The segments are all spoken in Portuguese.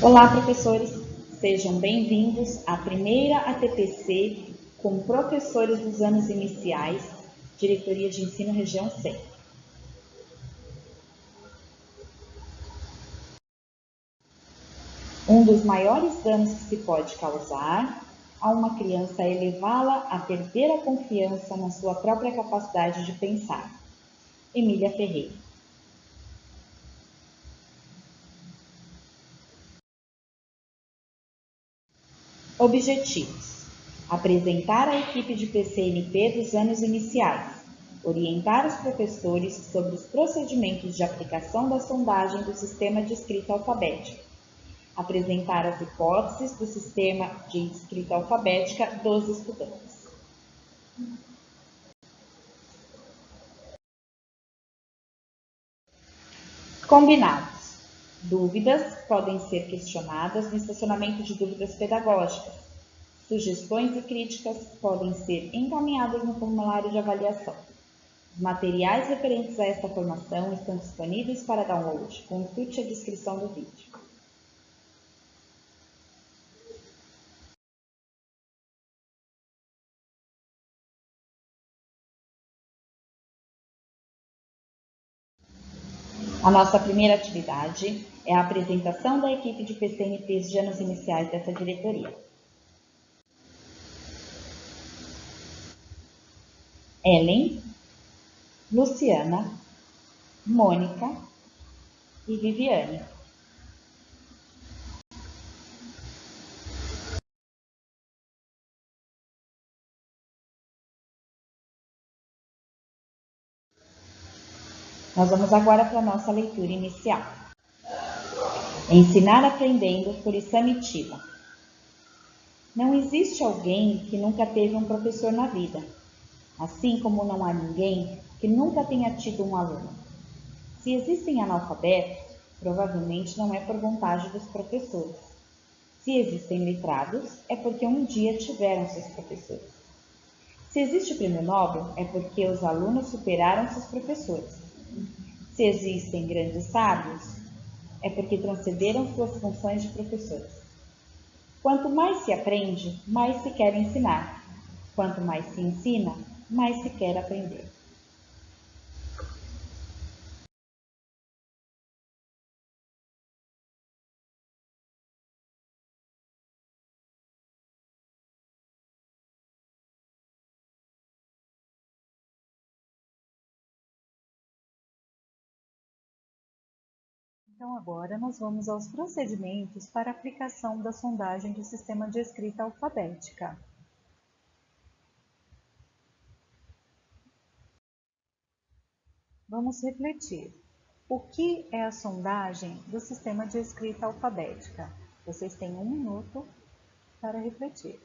Olá, professores! Sejam bem-vindos à primeira ATPC com professores dos anos iniciais, Diretoria de Ensino Região Centro. Um dos maiores danos que se pode causar a uma criança é levá-la a perder a confiança na sua própria capacidade de pensar. Emília Ferreira. Objetivos: apresentar a equipe de PCNP dos anos iniciais, orientar os professores sobre os procedimentos de aplicação da sondagem do sistema de escrita alfabética, apresentar as hipóteses do sistema de escrita alfabética dos estudantes. Combinados. Dúvidas podem ser questionadas no estacionamento de dúvidas pedagógicas. Sugestões e críticas podem ser encaminhadas no formulário de avaliação. Os materiais referentes a esta formação estão disponíveis para download. Consulte a descrição do vídeo. A nossa primeira atividade é a apresentação da equipe de PCNPs de anos iniciais dessa diretoria. Ellen, Luciana, Mônica e Viviane. Nós vamos agora para a nossa leitura inicial. Ensinar aprendendo por Isamitiba. Não existe alguém que nunca teve um professor na vida, assim como não há ninguém que nunca tenha tido um aluno. Se existem analfabetos, provavelmente não é por vontade dos professores. Se existem letrados, é porque um dia tiveram seus professores. Se existe prêmio Nobel, é porque os alunos superaram seus professores. Se existem grandes sábios, é porque transcenderam suas funções de professores. Quanto mais se aprende, mais se quer ensinar. Quanto mais se ensina, mais se quer aprender. Então, agora nós vamos aos procedimentos para aplicação da sondagem do sistema de escrita alfabética. Vamos refletir. O que é a sondagem do sistema de escrita alfabética? Vocês têm 1 minuto para refletir.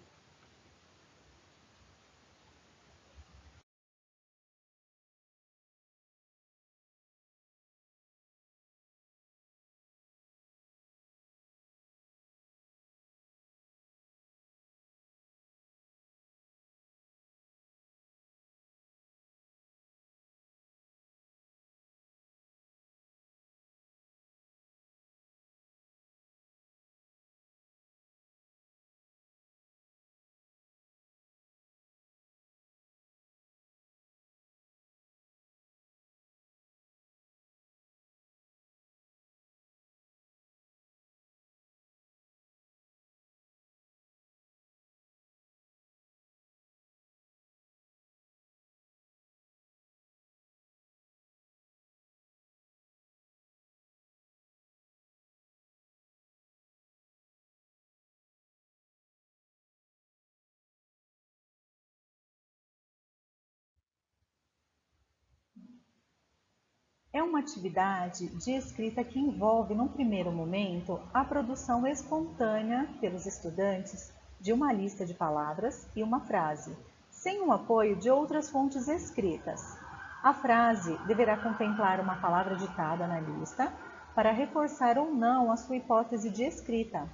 É uma atividade de escrita que envolve, num primeiro momento, a produção espontânea pelos estudantes de uma lista de palavras e uma frase, sem o apoio de outras fontes escritas. A frase deverá contemplar uma palavra ditada na lista para reforçar ou não a sua hipótese de escrita.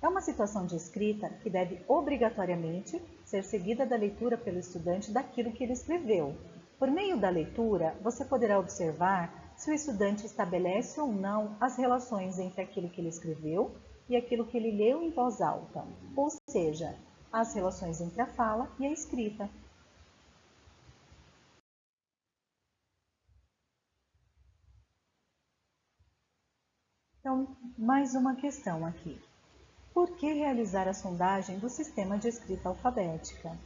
É uma situação de escrita que deve obrigatoriamente ser seguida da leitura pelo estudante daquilo que ele escreveu. Por meio da leitura, você poderá observar se o estudante estabelece ou não as relações entre aquilo que ele escreveu e aquilo que ele leu em voz alta, ou seja, as relações entre a fala e a escrita. Então, mais uma questão aqui. Por que realizar a sondagem do sistema de escrita alfabética?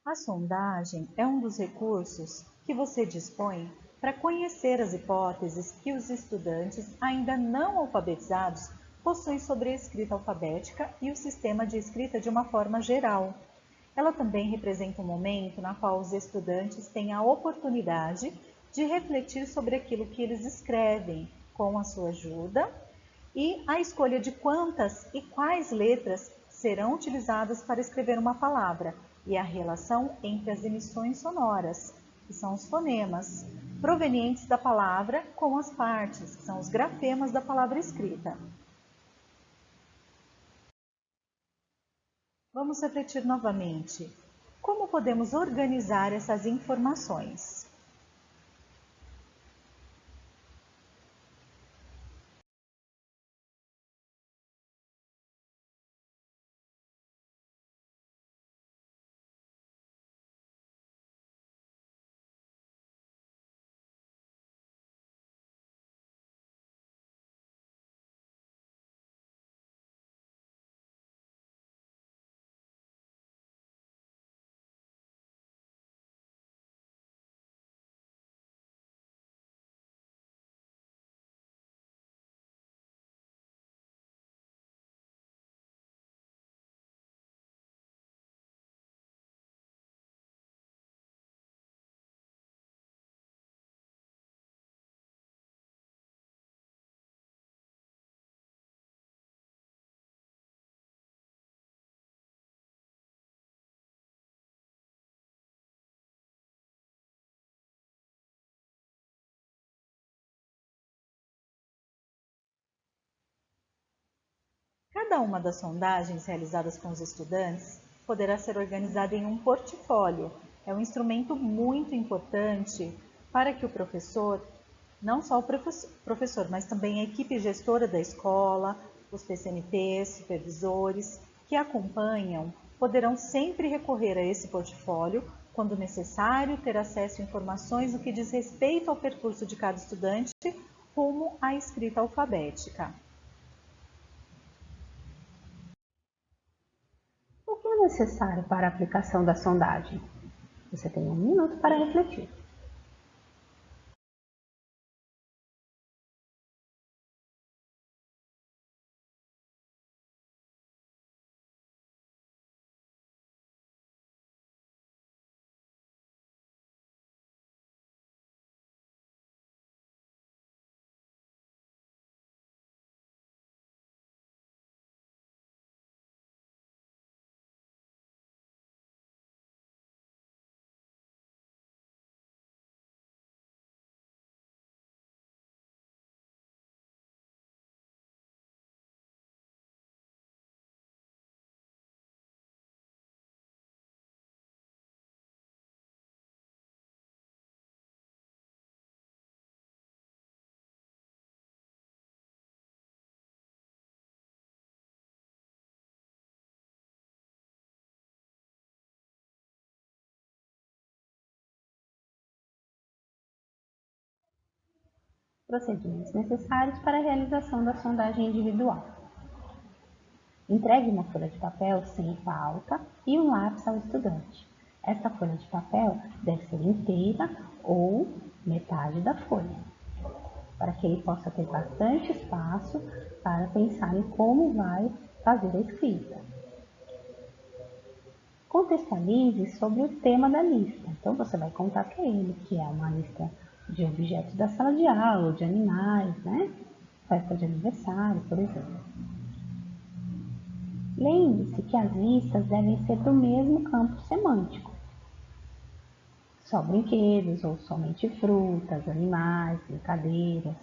A sondagem é um dos recursos que você dispõe para conhecer as hipóteses que os estudantes ainda não alfabetizados possuem sobre a escrita alfabética e o sistema de escrita de uma forma geral. Ela também representa um momento na qual os estudantes têm a oportunidade de refletir sobre aquilo que eles escrevem com a sua ajuda e a escolha de quantas e quais letras serão utilizadas para escrever uma palavra e a relação entre as emissões sonoras, que são os fonemas, provenientes da palavra com as partes, que são os grafemas da palavra escrita. Vamos refletir novamente. Como podemos organizar essas informações? Cada uma das sondagens realizadas com os estudantes poderá ser organizada em um portfólio. É um instrumento muito importante para que o professor, não só o professor, mas também a equipe gestora da escola, os PCNPs, supervisores que acompanham, poderão sempre recorrer a esse portfólio quando necessário ter acesso a informações no que diz respeito ao percurso de cada estudante rumo à escrita alfabética. O que é necessário para a aplicação da sondagem? Você tem 1 minuto para refletir. procedimentos necessários para a realização da sondagem individual. Entregue uma folha de papel sem pauta e um lápis ao estudante. Esta folha de papel deve ser inteira ou metade da folha, para que ele possa ter bastante espaço para pensar em como vai fazer a escrita. Contextualize sobre o tema da lista. Então, você vai contar para ele que é uma lista de objetos da sala de aula, ou de animais, né? Festa de aniversário, por exemplo. Lembre-se que as listas devem ser do mesmo campo semântico. Só brinquedos ou somente frutas, animais, brincadeiras.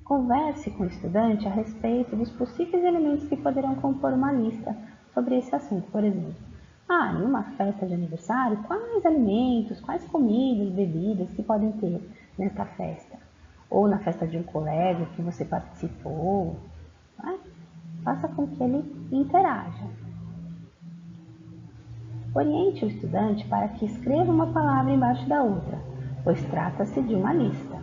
Converse com o estudante a respeito dos possíveis elementos que poderão compor uma lista sobre esse assunto. Por exemplo, em uma festa de aniversário, quais alimentos, quais comidas, bebidas que podem ter nesta festa? Ou na festa de um colega que você participou. Né? Faça com que ele interaja. Oriente o estudante para que escreva uma palavra embaixo da outra, pois trata-se de uma lista.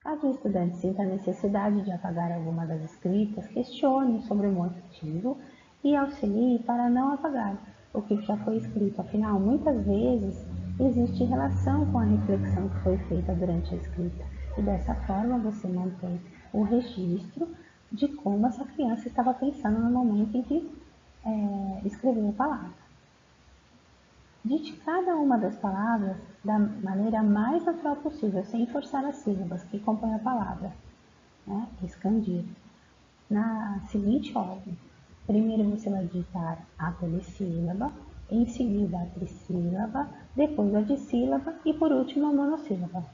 Caso o estudante sinta a necessidade de apagar alguma das escritas, questione sobre o motivo e auxilie para não apagar o que já foi escrito. Afinal, muitas vezes existe relação com a reflexão que foi feita durante a escrita e dessa forma você mantém o registro de como essa criança estava pensando no momento em que escreveu a palavra. Dite cada uma das palavras da maneira mais natural possível, sem forçar as sílabas que compõem a palavra, né? Expandir. Na seguinte ordem: primeiro você vai digitar a polissílaba, em seguida a trissílaba, depois a dissílaba e por último a monossílaba.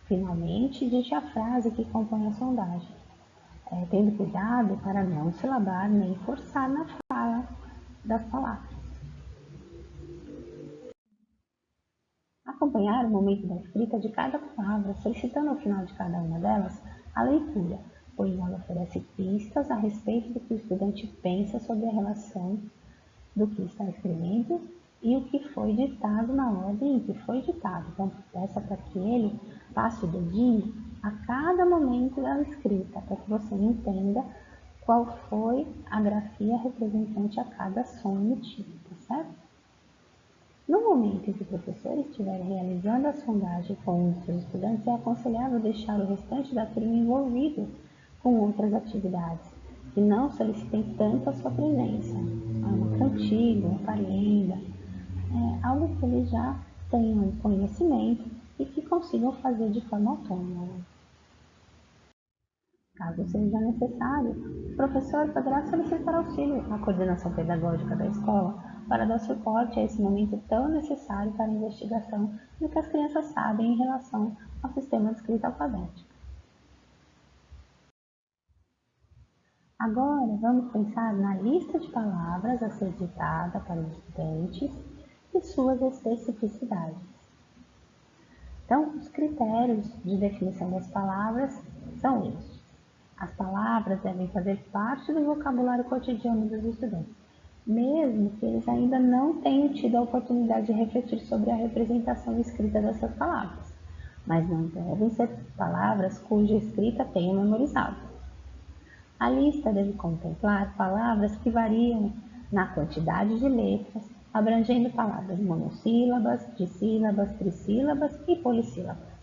Finalmente, digite a frase que compõe a sondagem, tendo cuidado para não silabar nem forçar na fala das palavras. Acompanhar o momento da escrita de cada palavra, solicitando ao final de cada uma delas a leitura, pois ela oferece pistas a respeito do que o estudante pensa sobre a relação do que está escrevendo e o que foi ditado na ordem em que foi ditado. Então, peça para que ele passe o dedinho a cada momento da escrita, para que você entenda qual foi a grafia representante a cada som emitido, tá certo? No momento em que o professor estiver realizando a sondagem com os seus estudantes, é aconselhável deixar o restante da turma envolvido com outras atividades, que não solicitem tanto a sua presença. Uma cantiga, uma parenda, algo que eles já tenham conhecimento e que consigam fazer de forma autônoma. Caso seja necessário, o professor poderá solicitar auxílio à coordenação pedagógica da escola para dar suporte a esse momento tão necessário para a investigação do que as crianças sabem em relação ao sistema de escrita alfabética. Agora, vamos pensar na lista de palavras a ser ditada para os estudantes e suas especificidades. Então, os critérios de definição das palavras são estes. As palavras devem fazer parte do vocabulário cotidiano dos estudantes, mesmo que eles ainda não tenham tido a oportunidade de refletir sobre a representação escrita dessas palavras, mas não devem ser palavras cuja escrita tenham memorizado. A lista deve contemplar palavras que variam na quantidade de letras, abrangendo palavras monossílabas, dissílabas, trissílabas e polissílabas.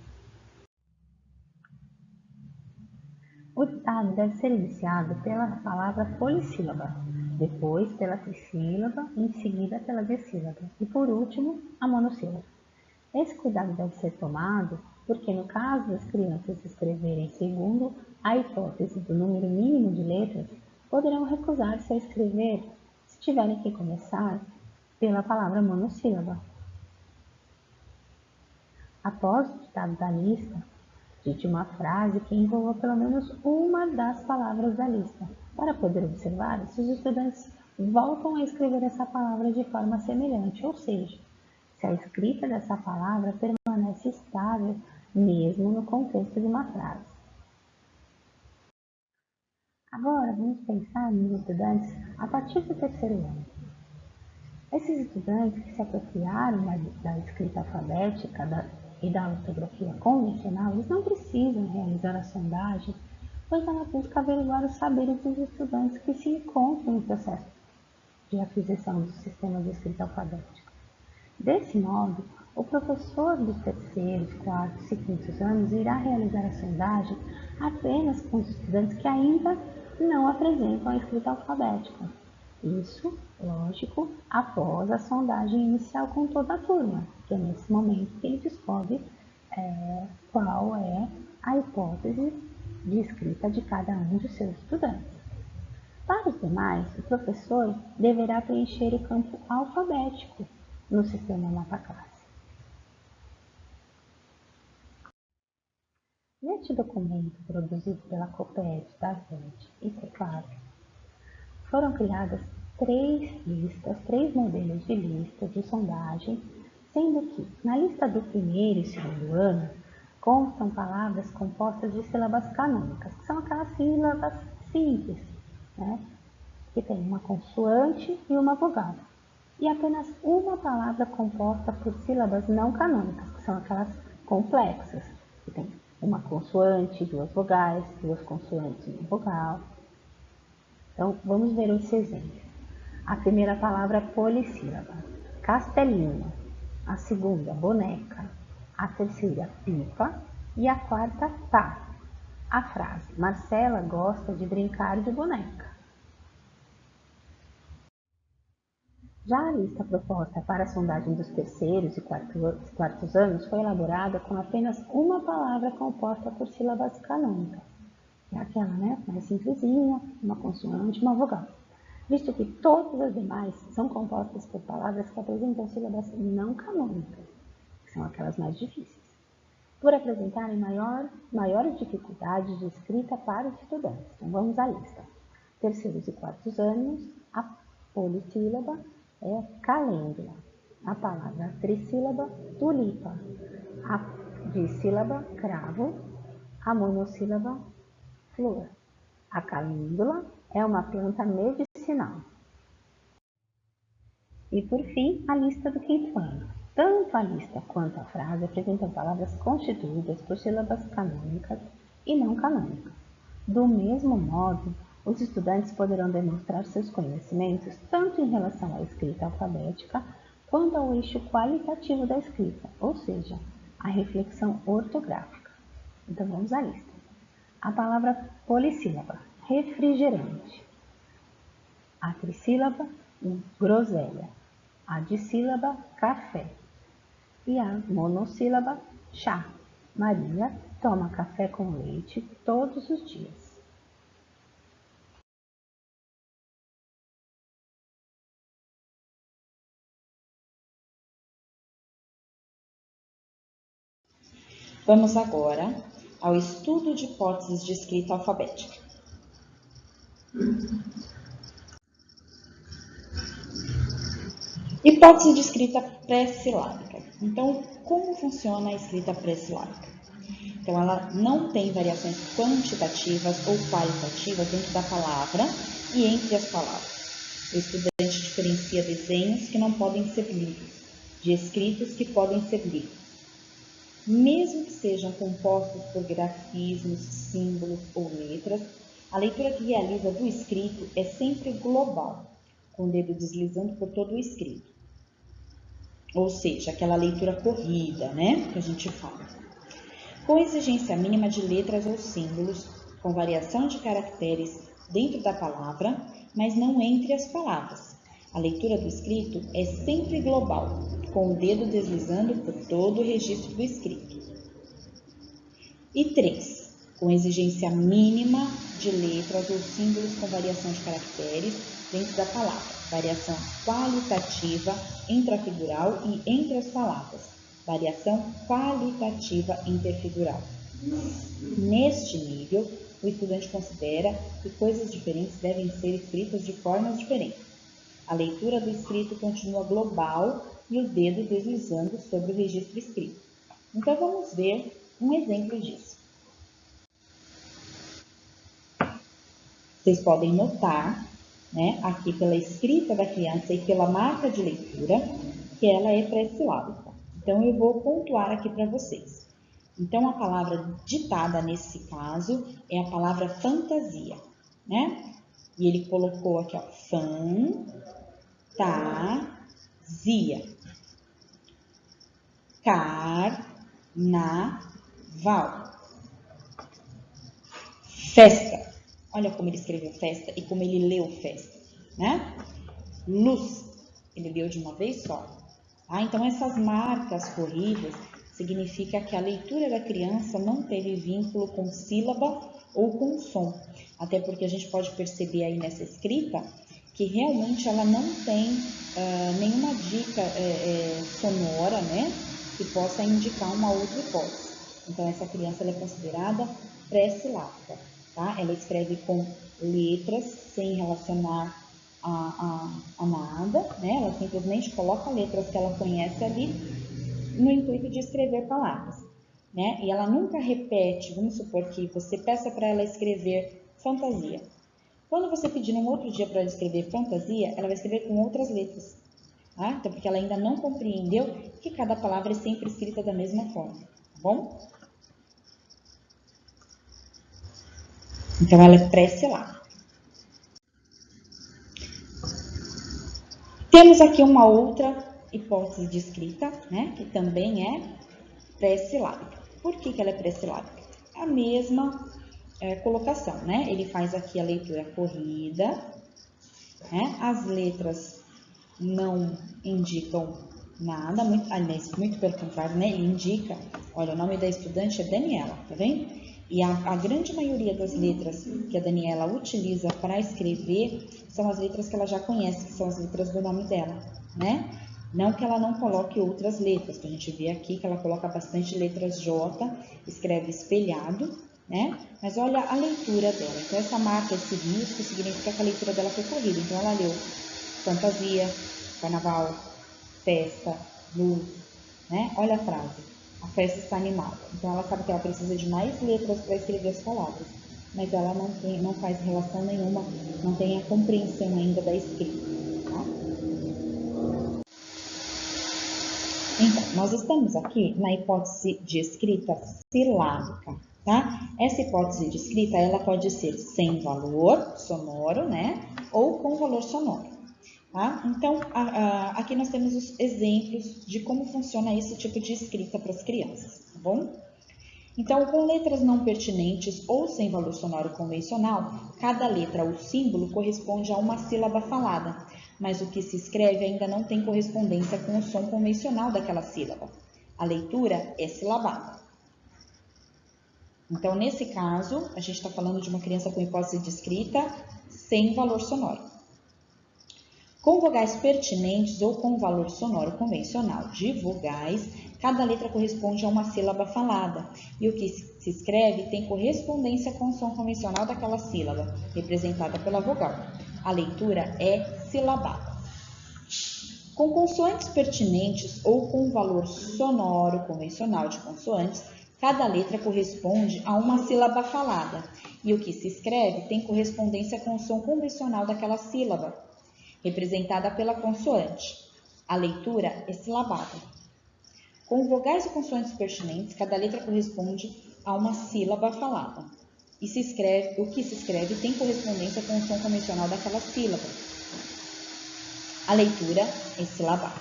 O ditado deve ser iniciado pela palavra polissílaba, depois pela trissílaba, em seguida pela dissílaba e, por último, a monossílaba. Esse cuidado deve ser tomado porque, no caso das crianças escreverem segundo a hipótese do número mínimo de letras, poderão recusar-se a escrever se tiverem que começar pela palavra monossílaba. Após o ditado da lista, dite uma frase que envolva pelo menos uma das palavras da lista, para poder observar se os estudantes voltam a escrever essa palavra de forma semelhante, ou seja, se a escrita dessa palavra permanece estável mesmo no contexto de uma frase. Agora, vamos pensar nos estudantes a partir do terceiro ano. Esses estudantes que se apropriaram da escrita alfabética e da ortografia convencional, eles não precisam realizar a sondagem, pois ela busca averiguar os saberes dos estudantes que se encontram no processo de aquisição do sistema de escrita alfabética. Desse modo, o professor dos terceiros, quartos e quintos anos irá realizar a sondagem apenas com os estudantes que ainda não apresentam a escrita alfabética. Isso, lógico, após a sondagem inicial com toda a turma, que é nesse momento que ele descobre qual é a hipótese de escrita de cada um de seus estudantes. Para os demais, o professor deverá preencher o campo alfabético no sistema mapa-classe. Neste documento, produzido pela COPED, DAVED e CEPLAG, foram criadas três modelos de lista de sondagem, sendo que na lista do primeiro e segundo ano constam palavras compostas de sílabas canônicas, que são aquelas sílabas simples, que tem uma consoante e uma vogal, e apenas uma palavra composta por sílabas não canônicas, que são aquelas complexas, que tem uma consoante, duas vogais, duas consoantes e uma vogal. Então, vamos ver esse exemplo. A primeira palavra é polissílaba, castelinho. A segunda, boneca. A terceira, pipa. E a quarta, pá. A frase, Marcela gosta de brincar de boneca. Já a lista proposta para a sondagem dos terceiros e quartos anos foi elaborada com apenas uma palavra composta por sílabas canônicas. É aquela, mais simplesinha, uma consoante e uma vogal. Visto que todas as demais são compostas por palavras que apresentam sílabas não canônicas, que são aquelas mais difíceis, por apresentarem maiores dificuldades de escrita para os estudantes. Então, vamos à lista. Terceiros e quartos anos, a polissílaba é calêndula. A palavra trissílaba, tulipa. A dissílaba, cravo. A monossílaba, flor. A calêndula é uma planta medicinal. E por fim, a lista do quinto ano. Tanto a lista quanto a frase apresentam palavras constituídas por sílabas canônicas e não canônicas. Do mesmo modo, os estudantes poderão demonstrar seus conhecimentos tanto em relação à escrita alfabética quanto ao eixo qualitativo da escrita, ou seja, a reflexão ortográfica. Então vamos à lista. A palavra polissílaba, refrigerante. A trissílaba, groselha. A dissílaba, café. E a monossílaba, chá. Maria toma café com leite todos os dias. Vamos agora ao estudo de hipóteses de escrita alfabética. Hipótese de escrita pré-silábica. Então, como funciona a escrita pré-silábica? Então, ela não tem variações quantitativas ou qualitativas dentro da palavra e entre as palavras. O estudante diferencia desenhos que não podem ser lidos, de escritos que podem ser lidos. Mesmo que sejam compostos por grafismos, símbolos ou letras, a leitura que realiza do escrito é sempre global, com o dedo deslizando por todo o escrito. Ou seja, aquela leitura corrida, que a gente fala. Com exigência mínima de letras ou símbolos, com variação de caracteres dentro da palavra, mas não entre as palavras. A leitura do escrito é sempre global, com o dedo deslizando por todo o registro do escrito. E 3. Com exigência mínima de letras ou símbolos com variação de caracteres dentro da palavra. Variação qualitativa intrafigural e entre as palavras. Variação qualitativa interfigural. Neste nível, o estudante considera que coisas diferentes devem ser escritas de formas diferentes. A leitura do escrito continua global e o dedo deslizando sobre o registro escrito. Então, vamos ver um exemplo disso. Vocês podem notar, né, aqui pela escrita da criança e pela marca de leitura, que ela é pré-silábica. Então, eu vou pontuar aqui para vocês. Então, a palavra ditada nesse caso é a palavra fantasia, né? E ele colocou aqui, ó, fantasia. Carnaval. Festa. Olha como ele escreveu festa e como ele leu festa, né? Luz. Ele leu de uma vez só. Tá? Então, essas marcas corridas significa que a leitura da criança não teve vínculo com sílaba ou com som. Até porque a gente pode perceber aí nessa escrita que realmente ela não tem nenhuma dica sonora, né, que possa indicar uma outra hipótese. Então, essa criança ela é considerada pré-silábica, tá? Ela escreve com letras sem relacionar a nada, né? Ela simplesmente coloca letras que ela conhece ali no intuito de escrever palavras, né? E ela nunca repete, vamos supor que você peça para ela escrever fantasia. Quando você pedir um outro dia para ela escrever fantasia, ela vai escrever com outras letras, tá? Então, porque ela ainda não compreendeu que cada palavra é sempre escrita da mesma forma, tá bom? Então, ela é pré-silábica. Temos aqui uma outra hipótese de escrita, né, que também é pré-silábica. Por que ela é pré-silábica? A mesma colocação, né? Ele faz aqui a leitura corrida, né? As letras não indicam nada, muito pelo contrário, né? Ele indica, olha, o nome da estudante é Daniela, tá vendo? E a grande maioria das letras que a Daniela utiliza para escrever são as letras que ela já conhece, que são as letras do nome dela, né? Não que ela não coloque outras letras, que a gente vê aqui que ela coloca bastante letras J, escreve espelhado, né? Mas olha a leitura dela. Então, essa marca, esse risco, significa que a leitura dela foi corrida. Então, ela leu fantasia, carnaval, festa, luz, né? Olha a frase. A festa está animada. Então, ela sabe que ela precisa de mais letras para escrever as palavras. Mas ela não faz relação nenhuma, não tem a compreensão ainda da escrita. Tá? Então, nós estamos aqui na hipótese de escrita silábica, tá? Essa hipótese de escrita, ela pode ser sem valor sonoro, né? Ou com valor sonoro, tá? Então, aqui nós temos os exemplos de como funciona esse tipo de escrita para as crianças, tá bom? Então, com letras não pertinentes ou sem valor sonoro convencional, cada letra ou símbolo corresponde a uma sílaba falada, mas o que se escreve ainda não tem correspondência com o som convencional daquela sílaba. A leitura é silabada. Então, nesse caso, a gente está falando de uma criança com hipótese de escrita sem valor sonoro. Com vogais pertinentes ou com valor sonoro convencional de vogais, cada letra corresponde a uma sílaba falada, e o que se escreve tem correspondência com o som convencional daquela sílaba, representada pela vogal. A leitura é silabada. Com consoantes pertinentes ou com valor sonoro convencional de consoantes, cada letra corresponde a uma sílaba falada, e o que se escreve tem correspondência com o som convencional daquela sílaba, representada pela consoante. A leitura é silabada. Com vogais e consoantes pertinentes, cada letra corresponde a uma sílaba falada. E o que se escreve tem correspondência com o som convencional daquela sílaba. A leitura é silabada.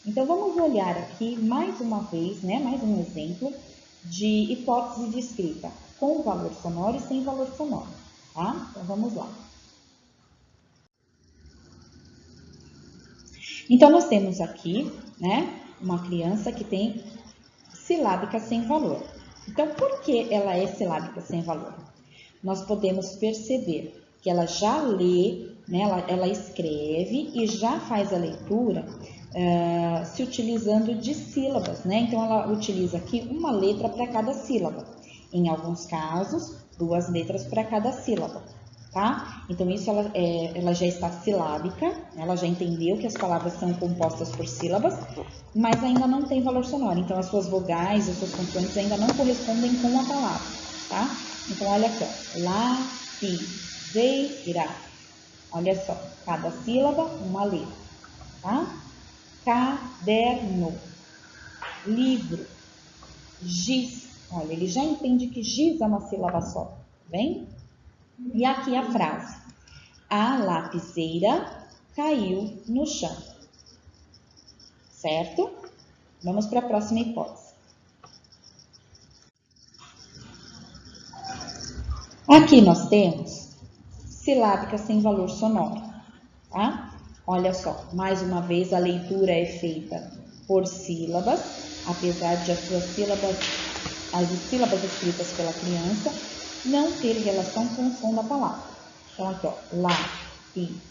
Então, vamos olhar aqui mais uma vez, né, mais um exemplo de hipótese de escrita com valor sonoro e sem valor sonoro, tá? Então, vamos lá. Então, nós temos aqui, né, uma criança que tem silábica sem valor. Então, por que ela é silábica sem valor? Nós podemos perceber que ela já lê, né, ela escreve e já faz a leitura se utilizando de sílabas, né? Então, ela utiliza aqui uma letra para cada sílaba. Em alguns casos, 2 letras para cada sílaba. Tá? Então, isso ela já está silábica, ela já entendeu que as palavras são compostas por sílabas, mas ainda não tem valor sonoro. Então, as suas vogais, as suas consoantes ainda não correspondem com a palavra, tá? Então, olha aqui, ó, lápis, Cadeira. Olha só, cada sílaba uma letra, tá? Caderno, livro, giz. Olha, ele já entende que giz é uma sílaba só, tá bem? E aqui a frase. A lapiseira caiu no chão. Certo? Vamos para a próxima hipótese. Aqui nós temos silábica sem valor sonoro, tá? Olha só, mais uma vez a leitura é feita por sílabas, apesar de as sílabas escritas pela criança não ter relação com o som da palavra. Então aqui, ó, lapiseira,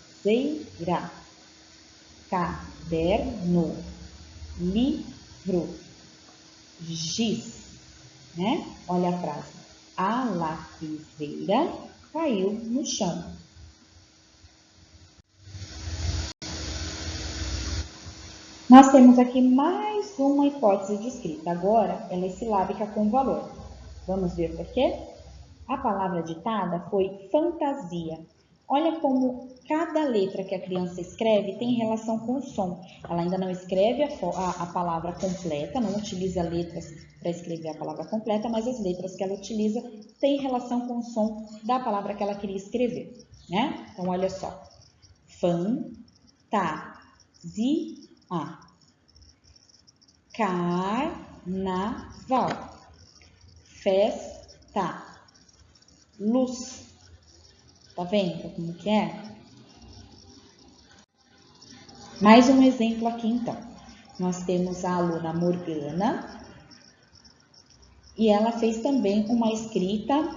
caderno, livro, giz, né? Olha a frase. A lapiseira caiu no chão. Nós temos aqui mais uma hipótese de escrita. Agora, ela é silábica com valor. Vamos ver por quê? A palavra ditada foi fantasia. Olha como cada letra que a criança escreve tem relação com o som. Ela ainda não escreve a palavra completa, não utiliza letras para escrever a palavra completa, mas as letras que ela utiliza têm relação com o som da palavra que ela queria escrever, né? Então, olha só. Fantasia. Carnaval. Festa. Luz. Tá vendo como que é? Mais um exemplo aqui, então. Nós temos a aluna Morgana e ela fez também uma escrita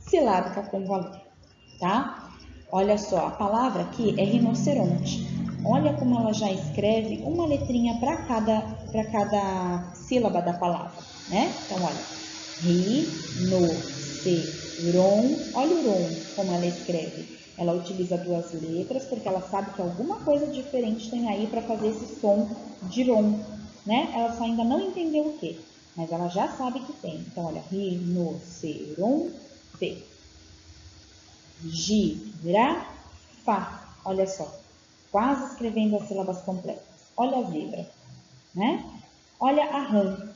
silábica com valor, tá? Olha só, a palavra aqui é rinoceronte. Olha como ela já escreve uma letrinha para cada sílaba da palavra, né? Então, olha. Olha o ron, como ela escreve. Ela utiliza duas letras porque ela sabe que alguma coisa diferente tem aí para fazer esse som de ron, né? Ela só ainda não entendeu o que, mas ela já sabe que tem. Então, olha, rinoceronte. Girafa. Olha só, quase escrevendo as sílabas completas. Olha a zebra, né? Olha a rã.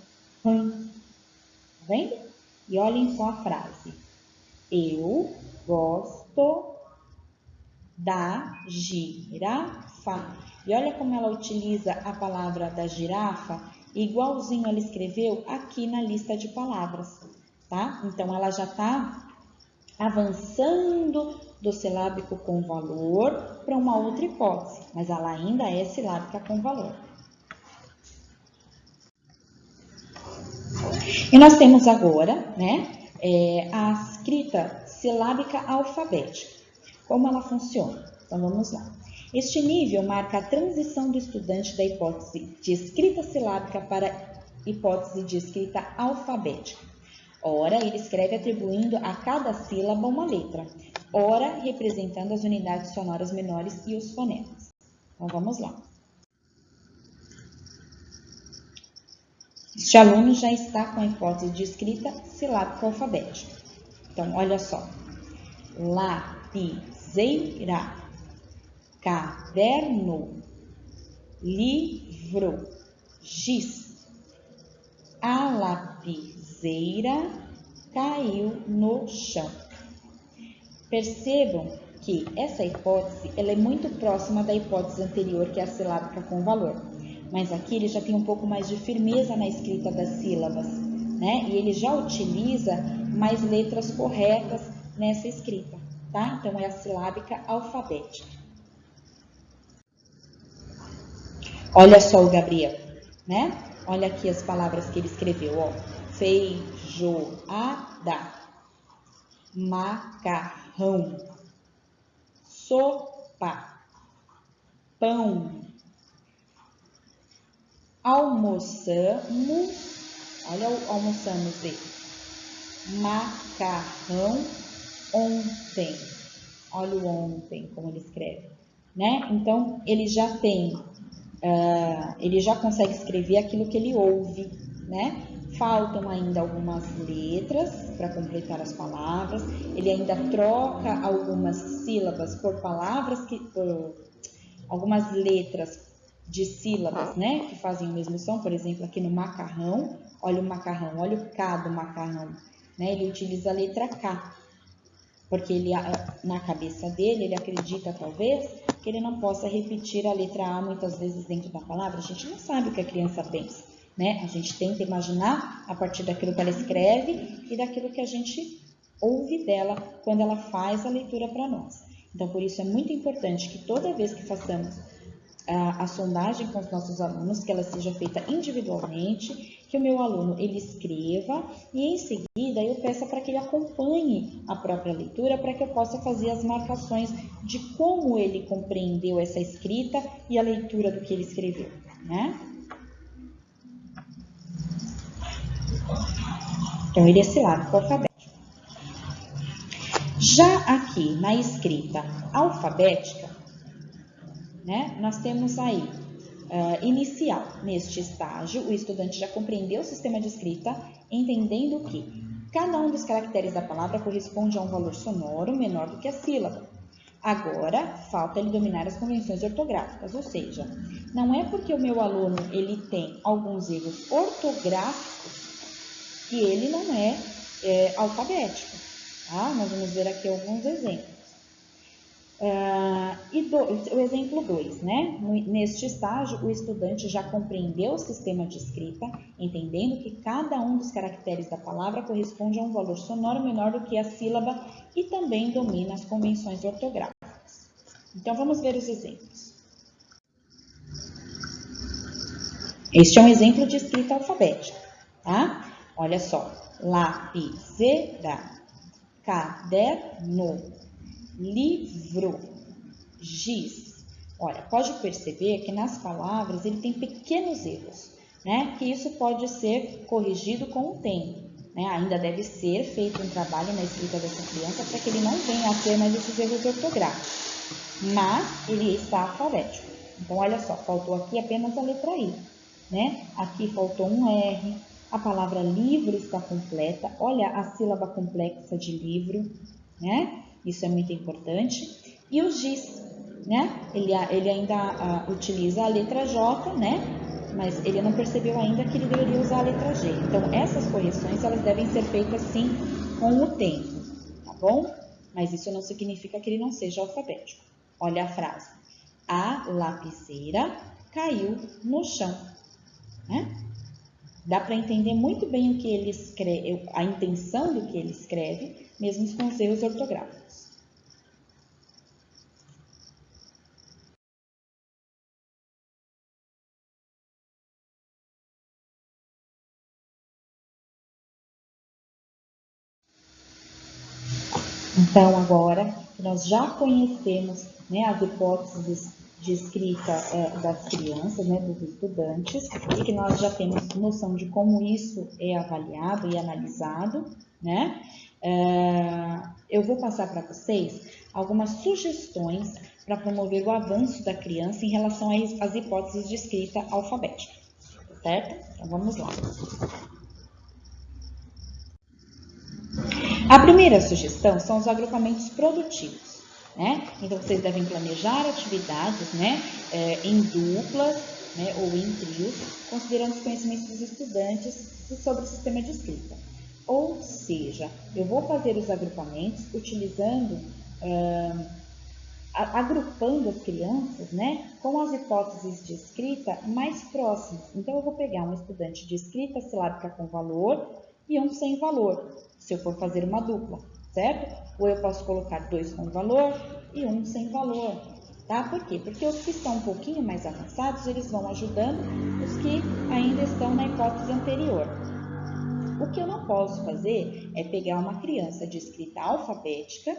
Tá vendo? E olhem só a frase. Eu gosto da girafa. E olha como ela utiliza a palavra da girafa, igualzinho ela escreveu aqui na lista de palavras, tá? Então, ela já está avançando do silábico com valor para uma outra hipótese, mas ela ainda é silábica com valor. E nós temos agora, né, a escrita silábica alfabética. Como ela funciona? Então, vamos lá. Este nível marca a transição do estudante da hipótese de escrita silábica para a hipótese de escrita alfabética. Ora, ele escreve atribuindo a cada sílaba uma letra, ora, representando as unidades sonoras menores e os fonemas. Então, vamos lá. Este aluno já está com a hipótese de escrita silábica alfabética. Então, olha só. Lapiseira, caderno, livro, giz. A lapiseira caiu no chão. Percebam que essa hipótese ela é muito próxima da hipótese anterior, que é a silábica com valor. Mas aqui ele já tem um pouco mais de firmeza na escrita das sílabas, né? E ele já utiliza mais letras corretas nessa escrita, tá? Então, é a silábica alfabética. Olha só o Gabriel, né? Olha aqui as palavras que ele escreveu, ó. Feijoada, macarrão, sopa, pão, almoçamos, olha o almoçamos dele, macarrão ontem, olha o ontem como ele escreve, né? Então, ele já tem, ele já consegue escrever aquilo que ele ouve, né? faltam ainda algumas letras para completar as palavras, ele ainda troca algumas sílabas por palavras, algumas letras de sílabas, né, que fazem o mesmo som. Por exemplo, aqui no macarrão, olha o macarrão, olha o K do macarrão, né, ele utiliza a letra K, porque ele, na cabeça dele, ele acredita talvez que ele não possa repetir a letra A muitas vezes dentro da palavra. A gente não sabe o que a criança pensa, né? A gente tenta imaginar a partir daquilo que ela escreve e daquilo que a gente ouve dela quando ela faz a leitura para nós. Então, por isso é muito importante que toda vez que façamos a sondagem com os nossos alunos, que ela seja feita individualmente, que o meu aluno ele escreva e em seguida eu peça para que ele acompanhe a própria leitura para que eu possa fazer as marcações de como ele compreendeu essa escrita e a leitura do que ele escreveu, né? Então, ele é silábico alfabético. Já aqui na escrita alfabética, né, nós temos aí inicial. Neste estágio, o estudante já compreendeu o sistema de escrita, entendendo que cada um dos caracteres da palavra corresponde a um valor sonoro menor do que a sílaba. Agora, falta ele dominar as convenções ortográficas, ou seja, não é porque o meu aluno ele tem alguns erros ortográficos que ele não é alfabético. Tá? Nós vamos ver aqui alguns exemplos. O exemplo 2, né? Neste estágio, o estudante já compreendeu o sistema de escrita, entendendo que cada um dos caracteres da palavra corresponde a um valor sonoro menor do que a sílaba e também domina as convenções ortográficas. Então, vamos ver os exemplos. Este é um exemplo de escrita alfabética, tá? Olha só, lapiseira, caderno, livro, giz. Olha, pode perceber que nas palavras ele tem pequenos erros, né? Que isso pode ser corrigido com o tempo, né? Ainda deve ser feito um trabalho na escrita dessa criança para que ele não venha a ter mais esses erros ortográficos. Mas ele está alfabético. Então, olha só, faltou aqui apenas a letra I, né? Aqui faltou um R. A palavra livro está completa. Olha a sílaba complexa de livro, né? Isso é muito importante. E o giz, né? Ele ainda utiliza a letra J, né? Mas ele não percebeu ainda que ele deveria usar a letra G. Então, essas correções, elas devem ser feitas, sim, com o tempo, tá bom? Mas isso não significa que ele não seja alfabético. Olha a frase. A lapiseira caiu no chão, né? Dá para entender muito bem o que ele escreve, a intenção do que ele escreve, mesmo com os erros ortográficos. Então, agora que nós já conhecemos, né, as hipóteses de escrita das crianças, né, dos estudantes, e que nós já temos noção de como isso é avaliado e analisado, né, eu vou passar para vocês algumas sugestões para promover o avanço da criança em relação às hipóteses de escrita alfabética, certo? Então, vamos lá. A primeira sugestão são os agrupamentos produtivos, né? Então, vocês devem planejar atividades, né, em duplas, né, ou em trios, considerando os conhecimentos dos estudantes sobre o sistema de escrita. Ou seja, eu vou fazer os agrupamentos utilizando, agrupando as crianças, né, com as hipóteses de escrita mais próximas. Então, eu vou pegar um estudante de escrita silábica com valor e um sem valor, se eu for fazer uma dupla, certo? Ou eu posso colocar 2 com valor e 1 sem valor, tá? Por quê? Porque os que estão um pouquinho mais avançados, eles vão ajudando os que ainda estão na hipótese anterior. O que eu não posso fazer é pegar uma criança de escrita alfabética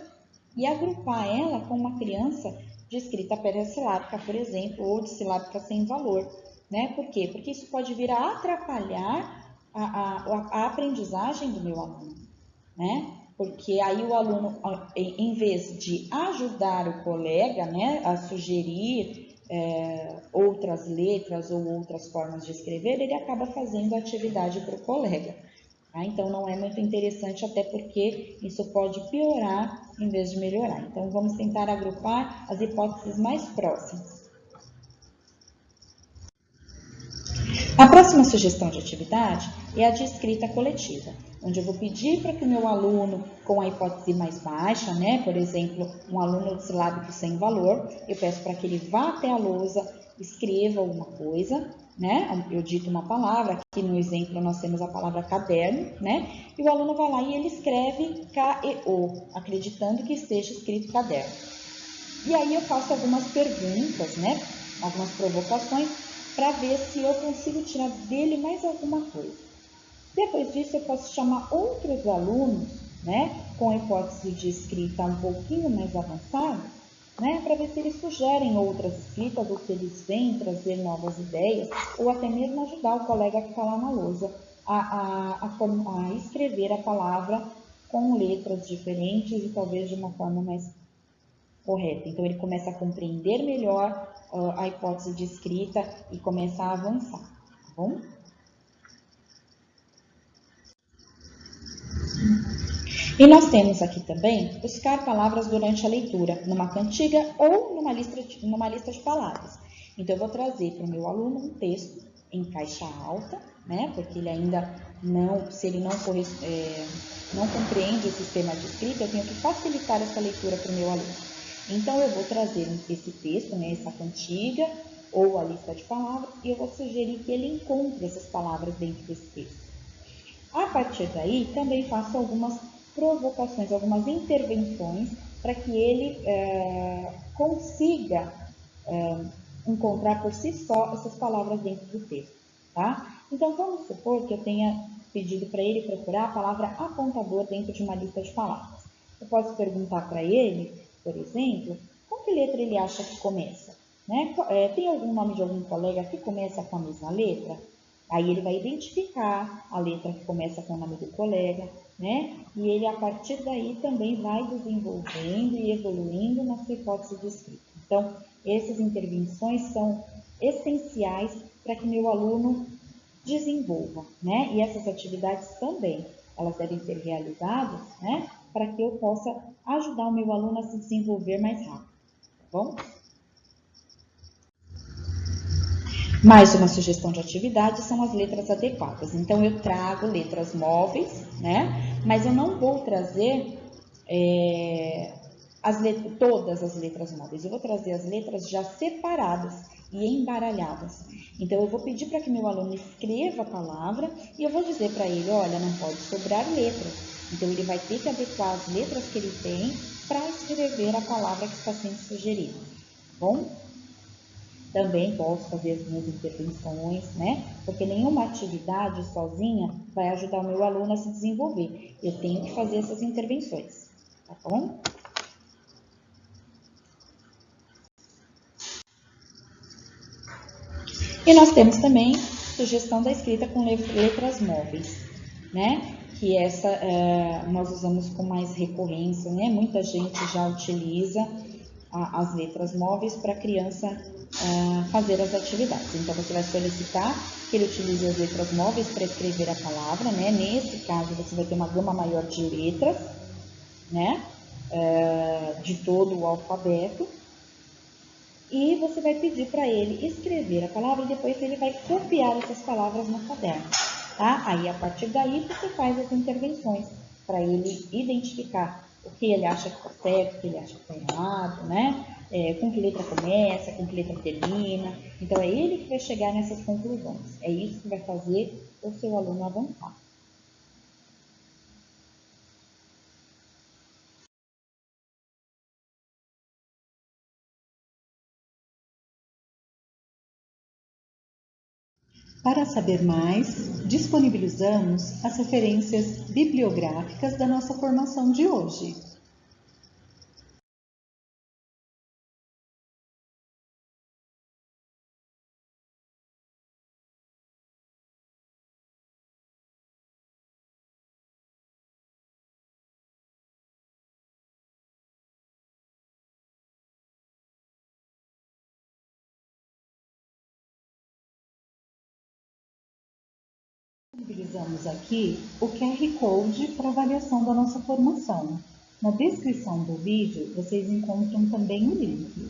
e agrupar ela com uma criança de escrita peressilábica, por exemplo, ou de silábica sem valor, né? Por quê? Porque isso pode vir a atrapalhar a aprendizagem do meu aluno, né? Porque aí o aluno, em vez de ajudar o colega, né, a sugerir outras letras ou outras formas de escrever, ele acaba fazendo a atividade para o colega. Tá? Então, não é muito interessante, até porque isso pode piorar em vez de melhorar. Então, vamos tentar agrupar as hipóteses mais próximas. A próxima sugestão de atividade é a de escrita coletiva, onde eu vou pedir para que o meu aluno com a hipótese mais baixa, né, por exemplo, um aluno silábico sem valor, eu peço para que ele vá até a lousa, escreva alguma coisa, né, eu dito uma palavra, aqui no exemplo nós temos a palavra caderno, né, e o aluno vai lá e ele escreve K-E-O, acreditando que esteja escrito caderno. E aí eu faço algumas perguntas, né, algumas provocações, para ver se eu consigo tirar dele mais alguma coisa. Depois disso, eu posso chamar outros alunos, né, com hipótese de escrita um pouquinho mais avançada, né, para ver se eles sugerem outras escritas ou se eles vêm trazer novas ideias ou até mesmo ajudar o colega que está lá na lousa a escrever a palavra com letras diferentes e talvez de uma forma mais correta. Então, ele começa a compreender melhor a hipótese de escrita e começa a avançar, tá bom? E nós temos aqui também buscar palavras durante a leitura, numa cantiga ou numa lista de palavras. Então, eu vou trazer para o meu aluno um texto em caixa alta, né? Porque ele ainda não, se ele não compreende o sistema de escrita, eu tenho que facilitar essa leitura para o meu aluno. Então, eu vou trazer esse texto, né, essa cantiga ou a lista de palavras, e eu vou sugerir que ele encontre essas palavras dentro desse texto. A partir daí, também faço algumas provocações, algumas intervenções para que ele consiga encontrar por si só essas palavras dentro do texto, tá? Então, vamos supor que eu tenha pedido para ele procurar a palavra apontador dentro de uma lista de palavras. Eu posso perguntar para ele, por exemplo, com que letra ele acha que começa? Né? Tem algum nome de algum colega que começa com a mesma letra? Aí ele vai identificar a letra que começa com o nome do colega, né? E ele, a partir daí, também vai desenvolvendo e evoluindo na sua hipótese de escrita. Então, essas intervenções são essenciais para que meu aluno desenvolva, né? E essas atividades também, elas devem ser realizadas, né? Para que eu possa ajudar o meu aluno a se desenvolver mais rápido, tá bom? Mais uma sugestão de atividade são as letras adequadas. Então, eu trago letras móveis, né? Mas eu não vou trazer todas as letras móveis. Eu vou trazer as letras já separadas e embaralhadas. Então, eu vou pedir para que meu aluno escreva a palavra e eu vou dizer para ele, olha, não pode sobrar letras. Então, ele vai ter que adequar as letras que ele tem para escrever a palavra que está sendo sugerida. Bom? Também posso fazer as minhas intervenções, né? Porque nenhuma atividade sozinha vai ajudar o meu aluno a se desenvolver. Eu tenho que fazer essas intervenções, tá bom? E nós temos também sugestão da escrita com letras móveis, né? Que essa nós usamos com mais recorrência, né? Muita gente já utiliza as letras móveis para a criança fazer as atividades. Então, você vai solicitar que ele utilize as letras móveis para escrever a palavra, né? Nesse caso, você vai ter uma gama maior de letras, né? De todo o alfabeto. E você vai pedir para ele escrever a palavra e depois ele vai copiar essas palavras no caderno, tá? Aí, a partir daí, você faz as intervenções para ele identificar o que ele acha que está certo, o que ele acha que está errado, né? Com que letra começa, com que letra termina. Então, é ele que vai chegar nessas conclusões. É isso que vai fazer o seu aluno avançar. Para saber mais, disponibilizamos as referências bibliográficas da nossa formação de hoje. Utilizamos aqui o QR Code para avaliação da nossa formação. Na descrição do vídeo, vocês encontram também o link.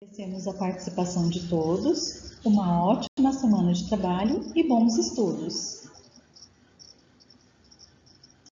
Agradecemos a participação de todos, uma ótima semana de trabalho e bons estudos!